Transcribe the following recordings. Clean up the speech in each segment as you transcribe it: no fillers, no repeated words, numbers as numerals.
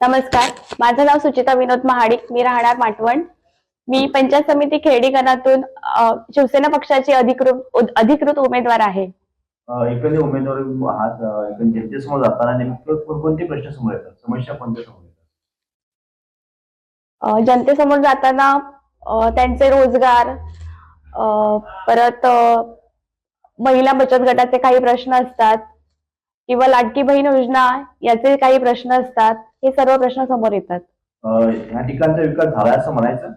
नमस्कार, माझं नाव सुचिता विनोद महाडिक. मी राहणार माटवण. मी पंचायत समिती खेरडीकरणातून शिवसेना पक्षाची अधिकृत उमेदवार आहे. एकंदरीत उमेदवार आहात. जनतेसमोर जाताना नेमकं कोणकोणते प्रश्न समोर येतात, समस्या कोणत्या समोर येतात? जनतेसमोर जाताना त्यांचे रोजगार, परत महिला बचत गटाचे काही प्रश्न असतात किंवा लाडकी बहीण योजना याचे काही प्रश्न असतात. हे सर्व प्रश्न समोर येतात. ह्या ठिकाणचा विकास झाला असं म्हणायचं?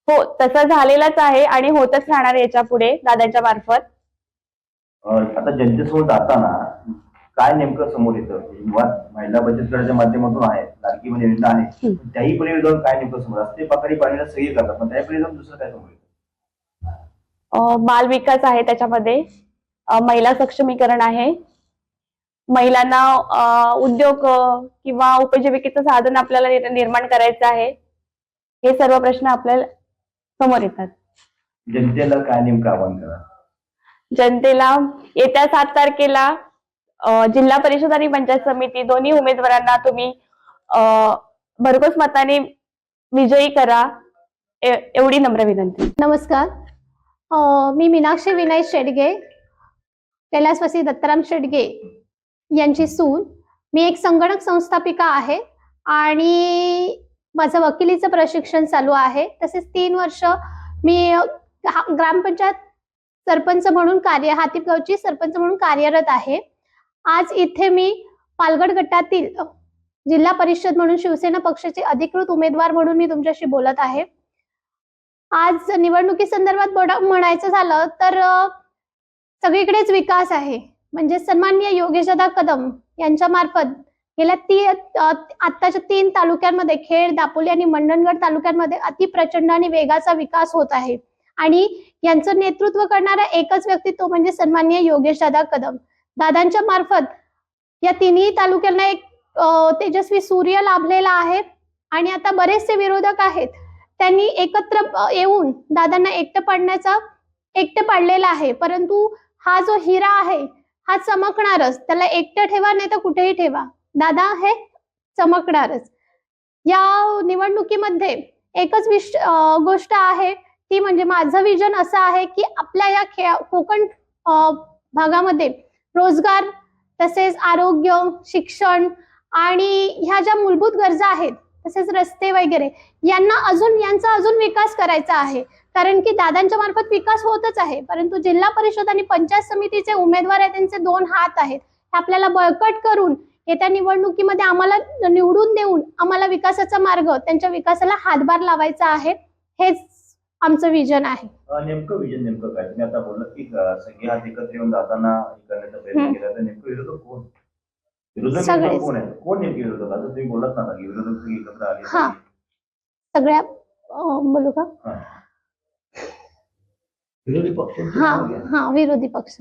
हो, तसा झालेलाच आहे आणि होतच राहणार याच्या पुढे दादांच्या मार्फत. आता जनतेसमोर जाताना काय नेमकं समोर येतं? महिला बचत गटाच्या माध्यमातून आहे, लाडकी बहीण योजना आहे, त्याही पलीकडे जाऊन काय नेमकं समोर असते? पकडी पाडण्याला सगळी करतात, पण त्याही पलीकडे जाऊन दुसरं काय समोर येतं? बाल विकास आहे, त्याच्यामध्ये महिला सक्षमीकरण आहे, महिलांना उद्योग किंवा उपजीविकेचं साधन आपल्याला निर्माण करायचं आहे. हे सर्व प्रश्न आपल्याला समोर येतात. जनतेला काय नेमकं आवाहन करा? जनतेला येत्या 7 तारखेला जिल्हा परिषद आणि पंचायत समिती दोन्ही उमेदवारांना तुम्ही भरघोस मताने विजयी करा, एवढी नम्र विनंती. नमस्कार, मी मीनाक्षी विनय शेडगे, कैलासवासी दत्ताराम शेडगे यांची सून. मी एक संगणक संस्थापिका आहे आणि माझं वकिलीचं प्रशिक्षण चालू आहे. तसेच 3 वर्ष मी ग्रामपंचायत सरपंच म्हणून हातीगावची सरपंच म्हणून कार्यरत आहे. आज इथे मी पालगड गटातील जिल्हा परिषद म्हणून शिवसेना पक्षाचे अधिकृत उमेदवार म्हणून मी तुमच्याशी बोलत आहे. आज निवडणुकी संदर्भात म्हणायचं झालं तर सगळीकडेच विकास आहे. म्हणजे सन्माननीय योगेशदादा कदम यांच्या मार्फत गेल्या आत्ताच्या 3 तालुक्यांमध्ये खेड, दापोली आणि मंडणगड तालुक्यांमध्ये अति प्रचंड आणि वेगाचा विकास होत आहे. आणि यांचं नेतृत्व करणारा एकच व्यक्ती तो म्हणजे सन्माननीय योगेशदादा कदम. दादांच्या मार्फत या तिन्ही तालुक्यांना एक तेजस्वी सूर्य लाभलेला आहे. आणि आता बरेचसे विरोधक आहेत, त्यांनी एकत्र येऊन दादांना एकटे पाडलेला आहे. परंतु हा जो हिरा आहे हा चमकणारच. त्याला एकटं ठेवा नाही तर कुठेही ठेवा, दादा हे चमकणारच. या निवडणुकीमध्ये एकच गोष्ट आहे, ती म्हणजे माझं विजन असं आहे की आपल्या या कोकण भागामध्ये रोजगार, तसेच आरोग्य, शिक्षण आणि ह्या ज्या मूलभूत गरजा आहेत, तसेच रस्ते वगैरे यांचा अजून विकास करायचा आहे. कारण की दादांच्या मार्फत विकास होतच आहे, परंतु जिल्हा परिषद आणि पंचायत समितीचे उमेदवार आहेत, त्यांचे 2 हात आहेत. हे आपल्याला बळकट करून येत्या निवडणुकीमध्ये आम्हाला निवडून देऊन आम्हाला विकासाचा मार्ग, त्यांच्या विकासाला हातभार लावायचा आहे. हेच आमचं विजन आहे. नेमकं विजन नेमकं काय? तुम्ही आता बोललात की सगळे हात एकत्र येऊन जाताना करण्याचा प्रयत्न केला, तर नेमकं विरोधक कोण? विरोधक कोण आहे? कोण नेमके विरोधक? आता तुम्ही बोलत ना की विरोधक सगळे एकत्र आले. हा, सगळ्या बोलू का? विरोधी पक्ष. हा, विरोधी पक्ष.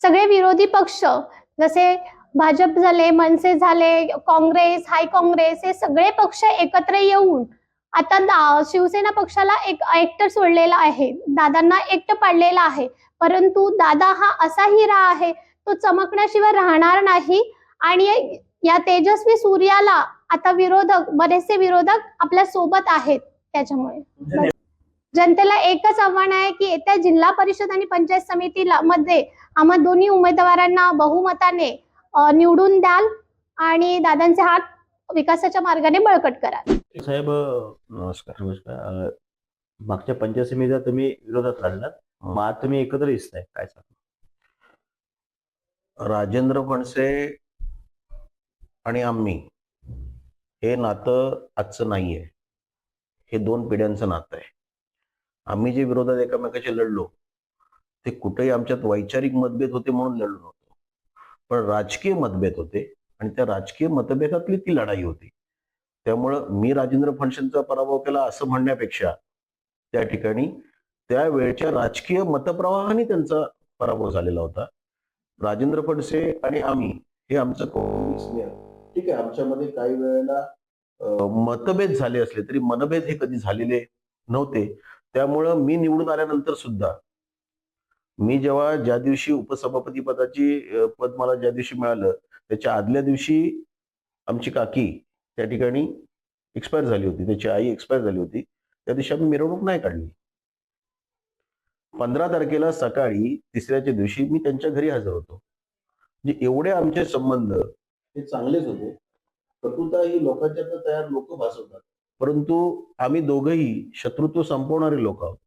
सगळे विरोधी पक्ष जसे भाजप झाले, मनसे झाले, काँग्रेस, हाय काँग्रेस, हे सगळे पक्ष एकत्र येऊन आता शिवसेना पक्षाला एकटं सोडलेलं आहे, दादांना एकटं पाडलेलं आहे. परंतु दादा हा असा हिरा आहे, तो चमकण्याशिवाय राहणार नाही. आणि या तेजस्वी सूर्याला आता बरेचसे विरोधक आपल्या सोबत आहेत. त्याच्यामुळे जनतेला एकच आव्हान आहे की येत्या जिल्हा परिषद आणि पंचायत समितीला मध्ये आम्हा दोन्ही उमेदवारांना बहुमताने निवडून द्याल आणि दादांचे हात विकासाच्या मार्गाने बळकट कराल. साहेब नमस्कार. मागच्या पंचायत समितीला तुम्ही विरोधात लढलात, मग आज तुम्ही एकत्र दिसताय, काय सांग? राजेंद्र फणसे आणि आम्ही हे नातं आजचं नाहीये, हे 2 पिढ्यांचं नातं आहे. आम्ही जे विरोधात एकमेकाशी लढलो ते कुठेही आमच्यात वैचारिक मतभेद होते म्हणून लढलो नव्हतो, पण राजकीय मतभेद होते आणि त्या राजकीय मतभेदातली ती लढाई होती. त्यामुळं मी राजेंद्र फणसेंचा पराभव केला असं म्हणण्यापेक्षा त्या ठिकाणी त्यावेळच्या राजकीय मतप्रवाहाने त्यांचा पराभव झालेला होता. राजेंद्र फणसे आणि आम्ही हे आमचं ठीक आहे, आमच्यामध्ये काही वेळेला मतभेद झाले असले तरी मनभेद हे कधी झालेले नव्हते. त्यामुळं मी निवडून आल्यानंतर सुद्धा मी ज्या दिवशी उपसभापती पदाची पद मला ज्या दिवशी मिळालं त्याच्या आदल्या दिवशी आमची काकी त्या ठिकाणी एक्सपायर झाली होती, त्याची आई एक्सपायर झाली होती. त्या दिवशी आम्ही मिरवणूक नाही काढली. 15 तारखेला सकाळी तिसऱ्याच्या दिवशी मी त्यांच्या घरी हजर होतो. म्हणजे एवढे आमचे संबंध हे चांगलेच होते. कटुता ही लोकांच्या तयार लोक भासवतात, परंतु आम्ही दोघंही शत्रुत्व संपवणारे लोक आहोत.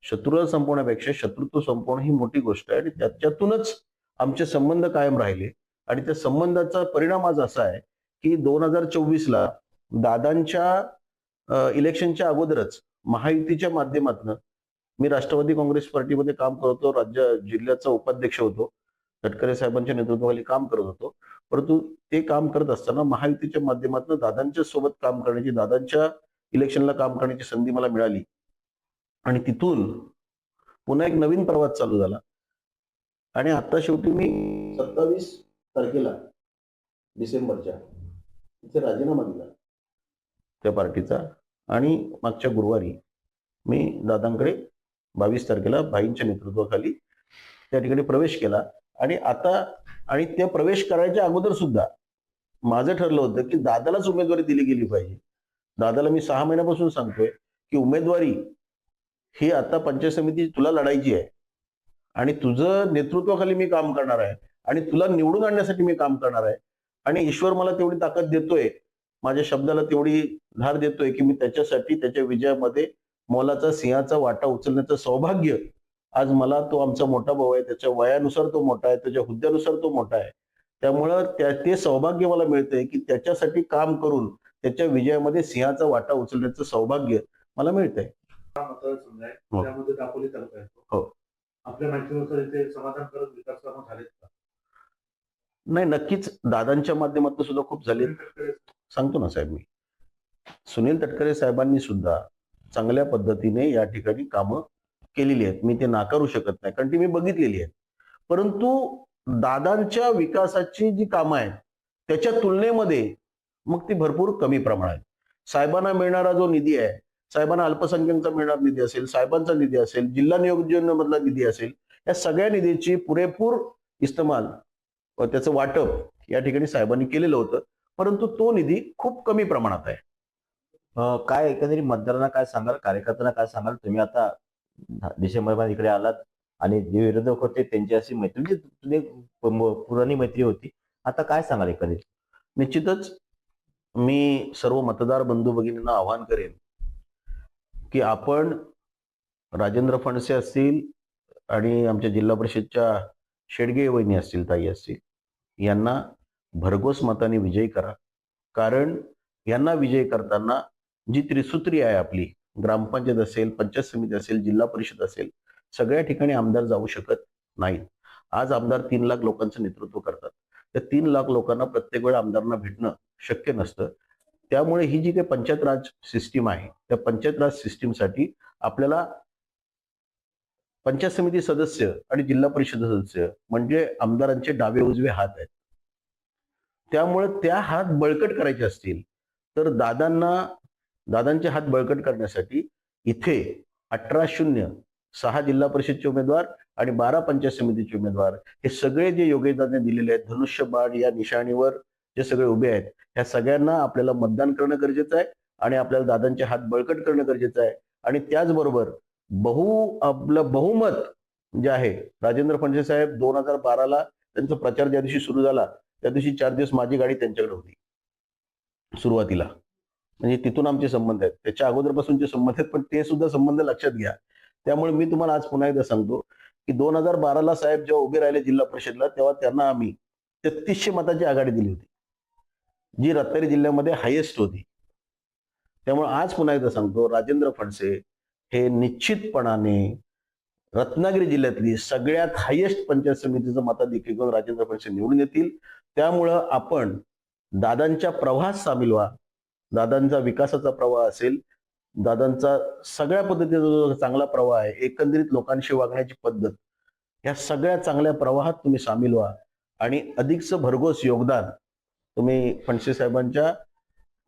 शत्रूला संपवण्यापेक्षा शत्रुत्व संपवणं ही मोठी गोष्ट आहे आणि त्याच्यातूनच आमचे संबंध कायम राहिले. आणि त्या संबंधाचा परिणाम आज असा आहे की 2024ला दादांच्या इलेक्शनच्या अगोदरच महायुतीच्या माध्यमातून मी राष्ट्रवादी काँग्रेस पार्टीमध्ये काम करत होतो, जिल्ह्याचा उपाध्यक्ष होतो, तटकरे साहेबांच्या नेतृत्वाखाली काम करत होतो. परंतु ते काम करत असताना महायुतीच्या माध्यमातून दादांच्या सोबत काम करण्याची, दादांच्या इलेक्शनला काम करण्याची संधी मला मिळाली आणि तिथून पुन्हा एक नवीन प्रवास चालू झाला. आणि आता शेवटी मी 27 तारखेला डिसेंबरच्या तिथे राजीनामा दिला त्या पार्टीचा आणि मागच्या गुरुवारी मी दादांकडे 22 तारखेला भाईंच्या नेतृत्वाखाली त्या ठिकाणी प्रवेश केला. आणि त्या प्रवेश करायच्या अगोदर सुद्धा माझं ठरलं होतं की दादालाच उमेदवारी दिली गेली पाहिजे. दादाला मी 6 महिन्यापासून सांगतोय की उमेदवारी ही आता पंचायत समिती तुला लढायची आहे आणि तुझं नेतृत्वाखाली मी काम करणार आहे आणि तुला निवडून आणण्यासाठी मी काम करणार आहे. आणि ईश्वर मला तेवढी ताकद देतोय, माझ्या शब्दाला तेवढी धार देतोय की मी त्याच्यासाठी त्याच्या विजयामध्ये मोलाचा सिंहाचा वाटा उचलण्याचं सौभाग्य आज मला, तो आमचा मोठा भाऊ आहे, त्याच्या वयानुसार तो मोठा आहे, त्याच्या हुद्द्यानुसार तो मोठा आहे, त्यामुळं ते सौभाग्य मला मिळतंय की त्याच्यासाठी काम करून त्याच्या विजयामध्ये सिंहाचा वाटा उचलण्याचं सौभाग्य मला मिळतंय. मतदारसंघ आहे हो. त्यामध्ये दापोली तालुका येतो. हो. आपल्या माहितीनुसार इथे समाधानकारक विकास कामं झालेत का? नाही, नक्कीच दादांच्या माध्यमातून सुद्धा खूप झाले. सांगतो ना साहेब, मी सुनील तटकरे साहेबांनी सुद्धा चांगल्या पद्धतीने या ठिकाणी कामं केलेली आहेत. मी ते नाकारू शकत नाही, कारण ती मी बघितलेली आहेत. परंतु दादांच्या विकासाची जी कामं आहेत त्याच्या तुलनेमध्ये मग ती भरपूर कमी प्रमाणात. साहेबांना मिळणारा जो निधी आहे, साहेबांना अल्पसंख्याकांचा मिळणारा निधी असेल, साहेबांचा निधी असेल, जिल्हा नियोजनामधला निधी असेल, या सगळ्या निधीची पुरेपूर इस्तेमाल व त्याचं वाटप या ठिकाणी साहेबांनी केलेलं होतं. परंतु तो निधी खूप कमी प्रमाणात आहे. काय एकंदरीत मतदारांना काय सांगाल, कार्यकर्त्यांना काय सांगाल? तुम्ही आता डिसेंबरमध्ये इकडे आलात आणि जे विरोधक होते त्यांची अशी मैत्री, म्हणजे तुझी पुराणी मैत्री होती, आता काय सांगाल एकंदरीत? निश्चितच मी सर्व मतदार बंधू भगिनींना आवाहन करेन की आपण राजेंद्र फणसे असतील आणि आमच्या जिल्हा परिषदच्या शेडगे वहिनी असतील, ताई असतील, यांना भरघोस मताने विजयी करा. कारण यांना विजयी करताना जी त्रिसूत्री आहे आपली, ग्रामपंचायत असेल, पंचायत समिती असेल, जिल्हा परिषद असेल, सगळ्या ठिकाणी आमदार जाऊ शकत नाहीत. आज आमदार 3 लाख लोकांचं नेतृत्व करतात. त्या 3 लाख लोकांना प्रत्येक वेळा आमदारांना भेटणं शक्य नसतं. त्यामुळे ही जी काही पंचायत राज सिस्टीम आहे, त्या पंचायत राज सिस्टीमसाठी आपल्याला पंचायत समिती सदस्य आणि जिल्हा परिषद सदस्य म्हणजे आमदारांचे डावे उजवे हात आहेत. त्यामुळे त्या हात बळकट करायचे असतील तर दादांचे हात बळकट करण्यासाठी इथे 1806 जिल्हा परिषदचे उमेदवार आणि 12 पंचायत समितीचे उमेदवार, हे सगळे जे योगदान दिलेले आहेत, धनुष्यबाण या निशाणीवर जे सगळे उभे आहेत, ह्या सगळ्यांना आपल्याला मतदान करणं गरजेचं आहे आणि आपल्याला दादांचे हात बळकट करणं गरजेचं आहे. आणि त्याचबरोबर आपलं बहुमत जे आहे, राजेंद्र फणसे साहेब 2012ला त्यांचा प्रचार ज्या दिवशी सुरू झाला त्या दिवशी 4 दिवस माझी गाडी त्यांच्याकडे होती सुरुवातीला. म्हणजे तिथून आमचे संबंध आहेत, त्याच्या अगोदरपासूनचे संबंध आहेत, पण ते सुद्धा संबंध लक्षात घ्या. त्यामुळे मी तुम्हाला आज पुन्हा एकदा सांगतो की 2012ला साहेब जेव्हा उभे राहिले जिल्हा परिषदला, तेव्हा त्यांना आम्ही 3300 मताची आघाडी दिली होती, जी रत्नागिरी जिल्ह्यामध्ये हायेस्ट होती. त्यामुळे आज पुन्हा एकदा सांगतो, राजेंद्र फणसे हे निश्चितपणाने रत्नागिरी जिल्ह्यातली सगळ्यात हायेस्ट पंचायत समितीचं मताधिक्य घेऊन राजेंद्र फणसे निवडून येतील. त्यामुळं आपण दादांच्या प्रवाहात सामील व्हा. दादांचा विकासाचा प्रवाह असेल, दादांचा सगळ्या पद्धतीचा जो चांगला प्रवाह आहे, एकंदरीत लोकांशी वागण्याची पद्धत, या सगळ्या चांगल्या प्रवाहात तुम्ही सामील व्हा आणि अधिकचं भरघोस योगदान तुम्ही फणसे साहेबांच्या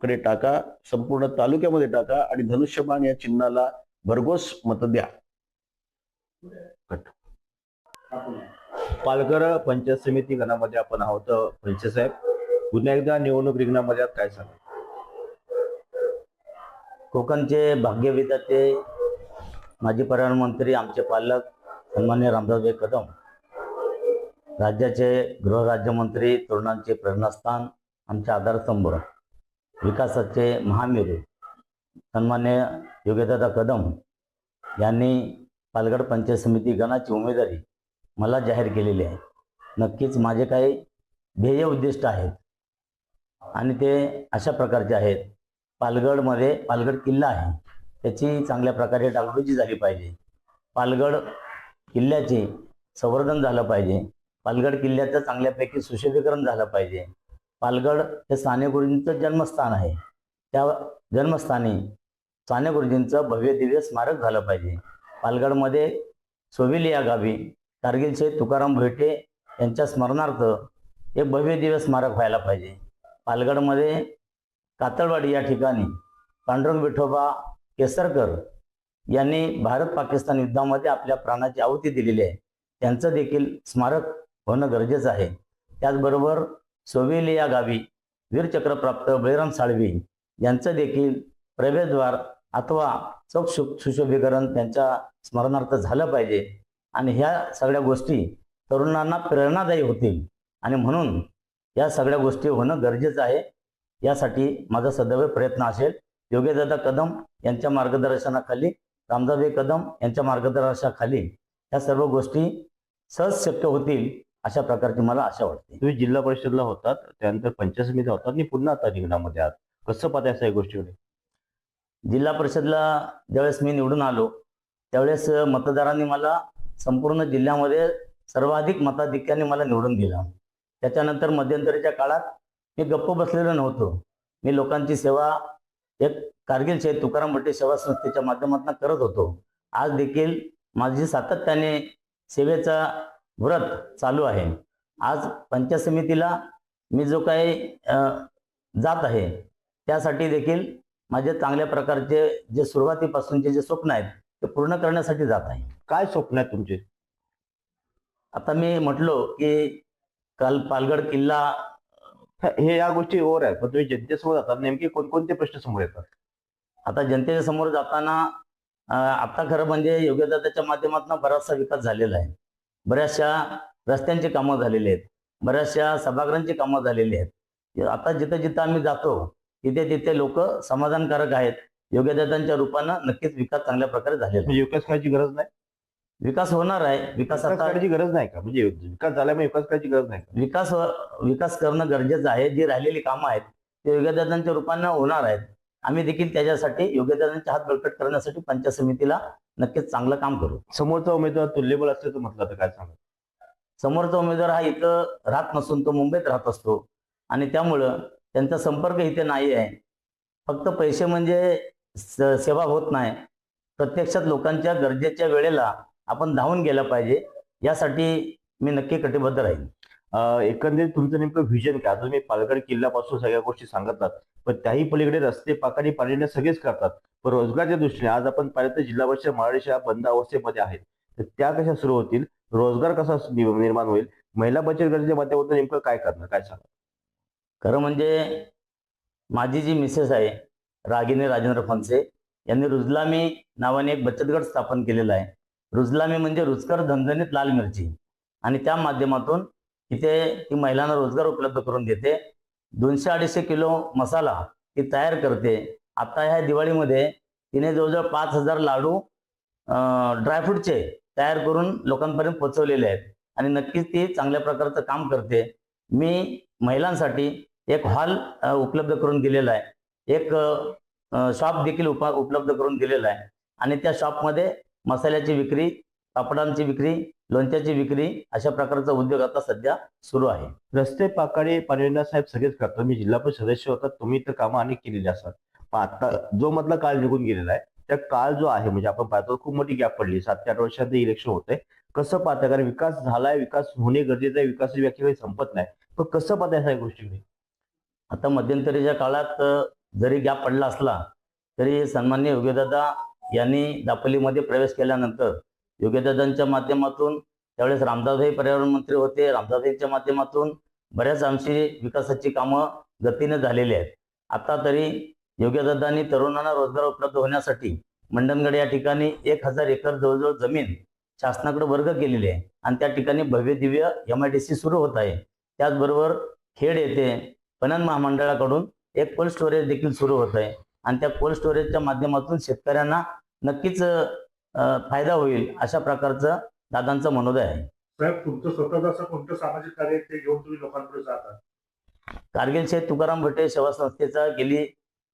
कडे टाका, संपूर्ण तालुक्यामध्ये टाका आणि धनुष्यबाण या चिन्हाला भरघोस मत द्या. पालघर पंचायत समिती गणामध्ये आपण आहोत. पंचे साहेब, पुन्हा एकदा निवडणूक रिंगणामध्ये आहात, काय सांगा? कोकणचे भाग्यविधाते माजी प्रधानमंत्री आमचे पालक सन्मान्य रामदासभाई कदम, राज्याचे गृहराज्यमंत्री, तरुणांचे प्रेरणास्थान, आमचे आधारस्तंभ, विकासाचे महामेरू सन्मान्य योगीदादा कदम यांनी पालघर पंचायत समिती गणाची उमेदवारी मला जाहीर केलेली आहे. नक्कीच माझे काही ध्येय उद्दिष्ट आहेत आणि ते अशा प्रकारचे आहेत. पालघरमध्ये पालघर किल्ला आहे, त्याची चांगल्या प्रकारे डागडुजी झाली पाहिजे. पालघर किल्ल्याचे संवर्धन झालं पाहिजे. पालघर किल्ल्याचं चांगल्यापैकी सुशोभीकरण झालं पाहिजे. पालघर हे साने गुरुजींचं जन्मस्थान आहे. त्या जन्मस्थानी साने गुरुजींचं भव्य दिव्य स्मारक झालं पाहिजे. पालघरमध्ये सोविली या गावी कारगिलचे तुकाराम भोईटे यांच्या स्मरणार्थ एक भव्य दिव्य स्मारक व्हायला पाहिजे. पालघरमध्ये कातळवाडी या ठिकाणी पांडुरंग विठोबा केसरकर यांनी भारत पाकिस्तान युद्धामध्ये आपल्या प्राणाची आहुती दिलेली आहे, त्यांचं देखील स्मारक होणं गरजेचं आहे. त्याचबरोबर सोवेली या गावी वीरचक्रप्राप्त बळीराम साळवी यांचं देखील प्रवेशद्वार अथवा चौक सुशोभीकरण त्यांच्या स्मरणार्थ झालं पाहिजे. आणि ह्या सगळ्या गोष्टी तरुणांना प्रेरणादायी होतील आणि म्हणून या सगळ्या गोष्टी होणं गरजेचं आहे. यासाठी माझा सदैव प्रयत्न असेल. योगीदादा कदम यांच्या मार्गदर्शनाखाली, रामदासभाई कदम यांच्या मार्गदर्शनाखाली या सर्व गोष्टी सहज शक्य होतील अशा प्रकारची मला आशा वाटते. तुम्ही जिल्हा परिषदला होतात, त्यानंतर पंचायत समिती होतात आणि पुन्हा आता रिंगणामध्ये आहात. कसं पाहताय या गोष्टीकडे? जिल्हा परिषदला ज्यावेळेस मी निवडून आलो त्यावेळेस मतदारांनी मला संपूर्ण जिल्ह्यामध्ये सर्वाधिक मताधिक्याने मला निवडून दिलं. त्याच्यानंतर मध्यंतरीच्या काळात मी गप्प बसलेलो नव्हतो. मी लोकांची सेवा एक कारगिलचे तुकाराम भोईटे सेवा संस्थेच्या माध्यमातून करत होतो. आज देखील माझी सातत्याने सेवेचा व्रत चालू आहे. आज पंचायत समितीला मी जो काही जात आहे त्यासाठी देखील माझे चांगल्या प्रकारचे जे सुरुवातीपासूनचे जे स्वप्न आहेत ते पूर्ण करण्यासाठी जात आहे. काय स्वप्न आहेत तुमचे? आता मी म्हटलो की काल पालघर किल्ला, हे या गोष्टी ओव्हर आहेत, पण तुम्ही जनतेसमोर जातात, नेमके कोणकोणते प्रश्न समोर येतात? आता जनतेच्या समोर जाताना आता खरं म्हणजे योगीदादाच्या माध्यमातून बराचसा विकास झालेला आहे. बऱ्याचशा रस्त्यांची कामं झालेली आहेत, बऱ्याचशा सभागृहांची कामं झालेली आहेत. आता जिथं जिथं आम्ही जातो तिथे तिथे लोक समाधानकारक आहेत. योगीदादांच्या रूपानं नक्कीच विकास चांगल्या प्रकारे झालेला आहे. म्हणजे विकास करायची गरज नाही? विकास होणार आहे. विकास आता करायची गरज नाही का? म्हणजे विकास झाल्यामुळे विकास करायची गरज नाही का? विकास करणं गरजेचं आहे. जी राहिलेली कामं आहेत ते योगीदादांच्या रूपानं होणार आहेत. आम्ही देखील त्याच्यासाठी योगीदादांचे हात बळकट करण्यासाठी पंचायत समितीला नक्कीच चांगलं काम करू. समोरचा उमेदवार तुल्यबळ असल्याचं म्हटलं तर काय सांगा? समोरचा उमेदवार हा इथं राहत नसून तो मुंबईत राहत असतो आणि त्यामुळं त्यांचा संपर्क इथे नाही आहे. फक्त पैसे म्हणजे सेवा होत नाही. प्रत्यक्षात लोकांच्या गरजेच्या वेळेला आपण धावून गेलं पाहिजे. यासाठी मी नक्की कटिबद्ध राहील. एकंदरीत तुमचं नेमकं व्हिजन काय? आता तुम्ही पालघर किल्ल्यापासून सगळ्या गोष्टी सांगतात, पण त्याही पलीकडे रस्ते, पाणी पाणी सगळेच करतात. पण रोजगारच्या दृष्टीने आज आपण पाहिलं तर जिल्हा परिषद महाराष्ट्र शाळा बंद अवस्थेमध्ये आहेत, तर त्या कशा सुरू होतील? रोजगार कसा निर्माण होईल? महिला बचत गटाच्या माध्यमातून नेमकं काय करणार, काय सांगा? खरं म्हणजे माझी जी मिसेस आहे रागिनी राजेंद्र फणसे यांनी रुजलामी नावाने एक बचत गट स्थापन केलेला आहे. रुजलामी म्हणजे रुचकर झणझणीत लाल मिरची, आणि त्या माध्यमातून इथे ती महिलांना रोजगार उपलब्ध करून देते. 200-250 किलो मसाला ती तयार करते. आता ह्या दिवाळीमध्ये तिने जवळजवळ 5,000 लाडू ड्रायफ्रूटचे तयार करून लोकांपर्यंत पोहोचवलेले आहेत आणि नक्कीच ती चांगल्या प्रकारचं काम करते. मी महिलांसाठी एक हॉल उपलब्ध करून दिलेला आहे, एक शॉप देखील उपलब्ध करून दिलेला आहे आणि त्या शॉपमध्ये मसाल्याची विक्री, पापडांची विक्री, लोणच्याची विक्री अशा प्रकारचा उद्योग आता सध्या सुरू आहे. रस्ते, पाणी साहेब सगळेच करतात. मी जिल्हा परिषद सदस्य होतात, तुम्ही तर कामं अनेक केलेली असतात. पण आता जो मधला काळ निघून गेलेला आहे, त्या काळ जो आहे म्हणजे आपण पाहतो खूप मोठी गॅप पडली. 7 ते 8 वर्षात इलेक्शन होतंय. कसं पाहताय? कारण विकास झालाय, विकास होणे गरजेचं आहे, विकासाची व्याख्या काही संपत नाही. पण कसं पाहताय सगळ्या गोष्टीकडे? आता मध्यंतरीच्या काळात जरी गॅप पडला असला तरी सन्माननीय योगीदादा यांनी दापोलीमध्ये प्रवेश केल्यानंतर योगीदादांच्या माध्यमातून त्यावेळेस रामदासभाई पर्यावरण मंत्री होते. रामदासभाईंच्या माध्यमातून बऱ्याच आमची विकासाची कामं गतीने झालेली आहेत. आता तरी योगीदादांनी तरुणांना रोजगार उपलब्ध होण्यासाठी मंडणगड या ठिकाणी 1000 एकर जवळजवळ जमीन शासनाकडे वर्ग केलेली आहे आणि त्या ठिकाणी भव्य दिव्य MIDC सुरू होत आहे. त्याचबरोबर खेड येथे पणन महामंडळाकडून एक कोल्ड स्टोरेज देखील सुरू होत आहे आणि त्या कोल्ड स्टोरेजच्या माध्यमातून शेतकऱ्यांना नक्कीच फायदा होईल अशा प्रकारचं दादांचं मनोदय आहे. साहेब, तुमचं स्वतःचं असं कोणतं सामाजिक कार्य आहे ते घेऊन तुम्ही लोकांकडे जातात? कारगिल शेठ तुकाराम भटे सेवा संस्थेचा गेली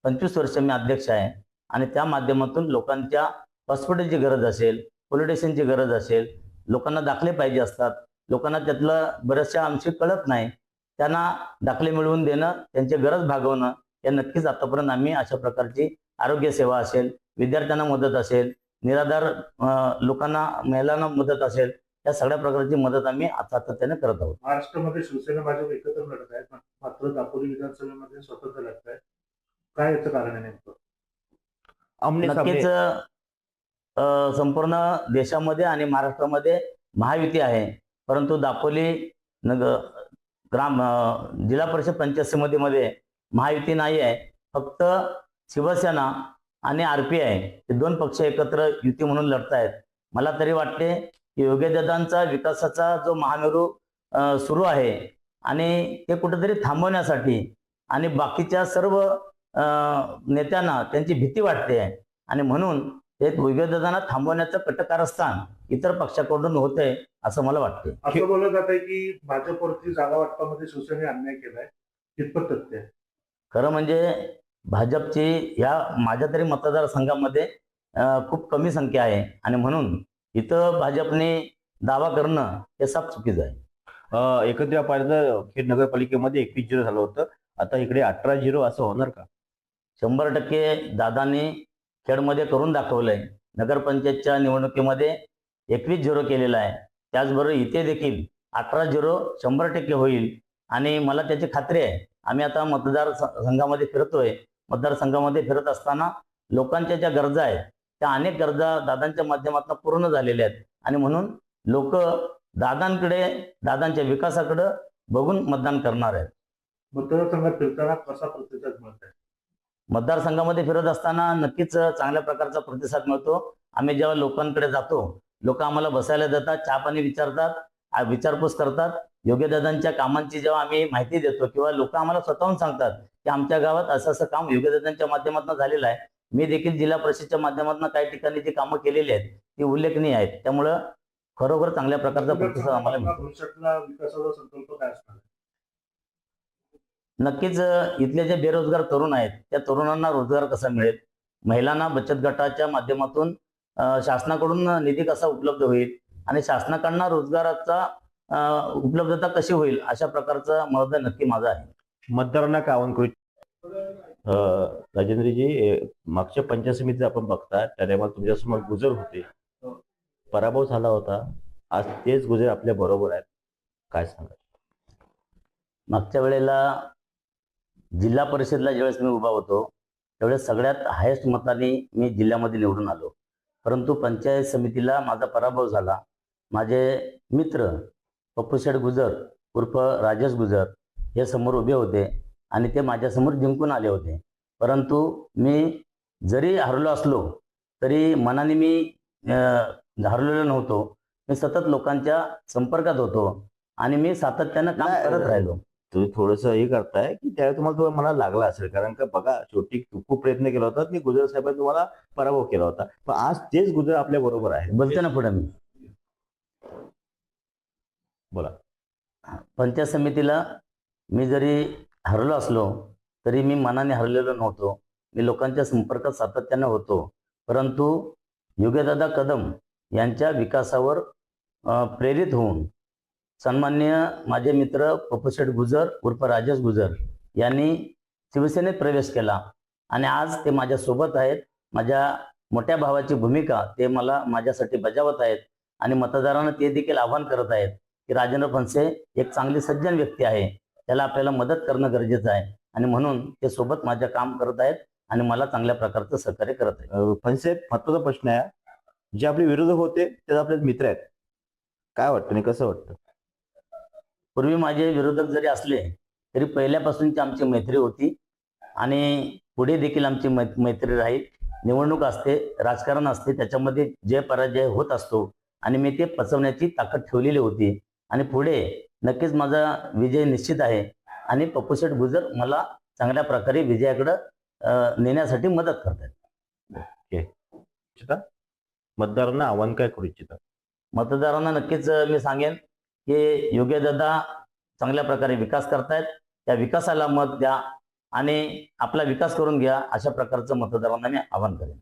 25 वर्ष मी अध्यक्ष आहे आणि त्या माध्यमातून लोकांच्या हॉस्पिटलची गरज असेल, पोलीस स्टेशनची गरज असेल, लोकांना दाखले पाहिजे असतात, लोकांना त्यातलं बऱ्याचशा अंशी कळत नाही, त्यांना दाखले मिळवून देणं, त्यांची गरज भागवणं, या नक्कीच आतापर्यंत आम्ही अशा प्रकारची आरोग्य सेवा असेल, विद्यार्थ्यांना मदत असेल, निराधार लोकांना, महिलांना मदत असेल, या सगळ्या प्रकारची मदत आम्ही सातत्याने करत आहोत. महाराष्ट्रामध्ये शिवसेना भाजप एकत्र लढत आहेत, मात्र दापोली विधानसभेमध्ये स्वतंत्र लढत आहे. काय याचं कारण आहे नेमकं? नक्कीच संपूर्ण देशामध्ये आणि महाराष्ट्रामध्ये महायुती आहे, परंतु दापोली जिल्हा परिषद पंचायत समितीमध्ये महायुती नाही आहे. फक्त शिवसेना आणि RPI हे 2 पक्ष एकत्र युती म्हणून लढतायत. मला तरी वाटते की योगीदादांचा विकासाचा जो महामेरू सुरू आहे आणि ते कुठेतरी थांबवण्यासाठी आणि बाकीच्या सर्व नेत्यांना त्यांची भीती वाटते आहे आणि म्हणून ते योगीदादांना थांबवण्याचं कटकारस्थान इतर पक्षाकडून होतंय असं मला वाटते. असं बोललं जात आहे की भाजपवरती जागा वाटपामध्ये शिवसेनेने अन्याय केलाय, कितपत तथ्य आहे? खरं म्हणजे भाजपची ह्या माझ्या तरी मतदारसंघामध्ये खूप कमी संख्या आहे आणि म्हणून इथं भाजपने दावा करणं हे साफ चुकीचं आहे. एकत्र पाहिलं खेड नगरपालिकेमध्ये 21-0 झालं होतं, आता इकडे 18-0 असं होणार का? 100% दादांनी खेडमध्ये करून दाखवलंय. नगरपंचायतच्या निवडणुकीमध्ये 21-0 केलेला आहे. त्याचबरोबर इथे देखील 18-0 100% होईल आणि मला त्याची खात्री आहे. आम्ही आता मतदारसंघामध्ये फिरतोय. मतदारसंघामध्ये फिरत असताना लोकांच्या ज्या गरजा आहेत त्या अनेक गरजा दादांच्या माध्यमातून पूर्ण झालेल्या आहेत आणि म्हणून लोक दादांकडे, दादांच्या विकासाकडे बघून मतदान करणार आहेत. मतदारसंघात फिरताना कसा प्रतिसाद मिळत आहे? मतदारसंघामध्ये फिरत असताना नक्कीच चांगल्या प्रकारचा प्रतिसाद मिळतो. आम्ही जेव्हा लोकांकडे जातो, लोक आम्हाला बसायला देतात, चहा पाणी विचारतात, विचारपूस करतात. योगीदादांच्या कामांची जेव्हा आम्ही माहिती देतो किंवा लोक आम्हाला स्वतःहून सांगतात की आमच्या गावात असं असं काम योगीदादांच्या माध्यमातून झालेलं आहे. मी देखील जिल्हा परिषदच्या माध्यमातून काही ठिकाणी जी कामं केलेली आहेत ती उल्लेखनीय आहेत. त्यामुळं खरोखर चांगल्या प्रकारचा प्रतिसाद आम्हाला मिळतो. भविष्यातला विकासाचा संकल्प काय असणार आहे? नक्कीच इथले जे बेरोजगार तरुण आहेत त्या तरुणांना रोजगार कसा मिळेल, महिलांना बचत गटाच्या माध्यमातून शासनाकडून निधी कसा उपलब्ध होईल आणि शासनाकडनं रोजगाराचा उपलब्धता कशी होईल अशा प्रकारचा मनोदय नक्की माझा आहे. मतदारांना काय आवाहन करू? राजेंद्रजी, मागच्या पंचायत समितीचं आपण बघता त्या टायमाला तुमच्यासमोर गुजर होते, पराभव झाला होता. आज तेच गुजर आपल्या बरोबर आहेत, काय सांगा? मागच्या वेळेला जिल्हा परिषदला ज्यावेळेस मी उभा होतो त्यावेळेस सगळ्यात हायेस्ट मताने मी जिल्ह्यामध्ये निवडून आलो, परंतु पंचायत समितीला माझा पराभव झाला. माझे मित्र पप्पूशेठ गुजर उर्फ राजेश गुजर हे समोर उभे होते आणि ते माझ्यासमोर जिंकून आले होते. परंतु मी जरी हरलो असलो तरी मनाने मी हरलेलो नव्हतो. मी सतत लोकांच्या संपर्कात होतो आणि मी सातत्यानं काम करत राहिलो. तुम्ही थोडंसं हे करताय की त्यावेळी तुम्हाला मनाला लागला असेल, कारण का बघा शेवटी खूप प्रयत्न केला होता की गुजर साहेबांनी तुम्हाला पराभव केला होता, पण आज तेच गुजर आपल्या बरोबर आहे. बोलते ना पुढे मी. बोला. पंचायत समितीला मी जरी हरलो असलो तरी मी मनाने हरलेलो नव्हतो. मी लोकांच्या संपर्कात सातत्याने होतो. परंतु योगीदादा कदम यांच्या विकासावर प्रेरित होऊन सन्माननीय माझे मित्र पप्पूशेठ गुजर उर्फ राजेश गुजर यांनी शिवसेनेत प्रवेश केला आणि आज ते माझ्यासोबत आहेत. माझ्या मोठ्या भावाची भूमिका ते मला माझ्यासाठी बजावत आहेत आणि मतदारांना ते देखील आवाहन करत आहेत की राजेंद्र फणसे एक चांगली सज्जन व्यक्ती आहे, त्याला आपल्याला मदत करणं गरजेचं आहे आणि म्हणून ते सोबत माझं काम करत आहेत आणि मला चांगल्या प्रकारचं सहकार्य करत आहेत. फणसे, महत्वाचा प्रश्न आहे, जे आपले विरोधक होते ते आपले मित्र आहेत, काय वाटतं आणि कसं वाटतं? पूर्वी माझे विरोधक जरी असले तरी पहिल्यापासूनची आमची मैत्री होती आणि पुढे देखील आमची मैत्री राहील. निवडणूक असते, राजकारण असते, त्याच्यामध्ये जय पराजय होत असतो आणि मी ते पचवण्याची ताकद ठेवलेली होती आणि पुढे नक्कीच माझा विजय निश्चित आहे आणि पप्पूशेठ गुजर मला चांगल्या प्रकारे विजयाकडं नेण्यासाठी मदत करतात. मतदारांना आव्हान काय करू इच्छितात? मतदारांना नक्कीच मी सांगेन की योगेशदादा चांगल्या प्रकारे विकास करतायत, त्या विकासाला मत द्या आणि आपला विकास करून घ्या, अशा प्रकारचं मतदारांना मी आवाहन करेन.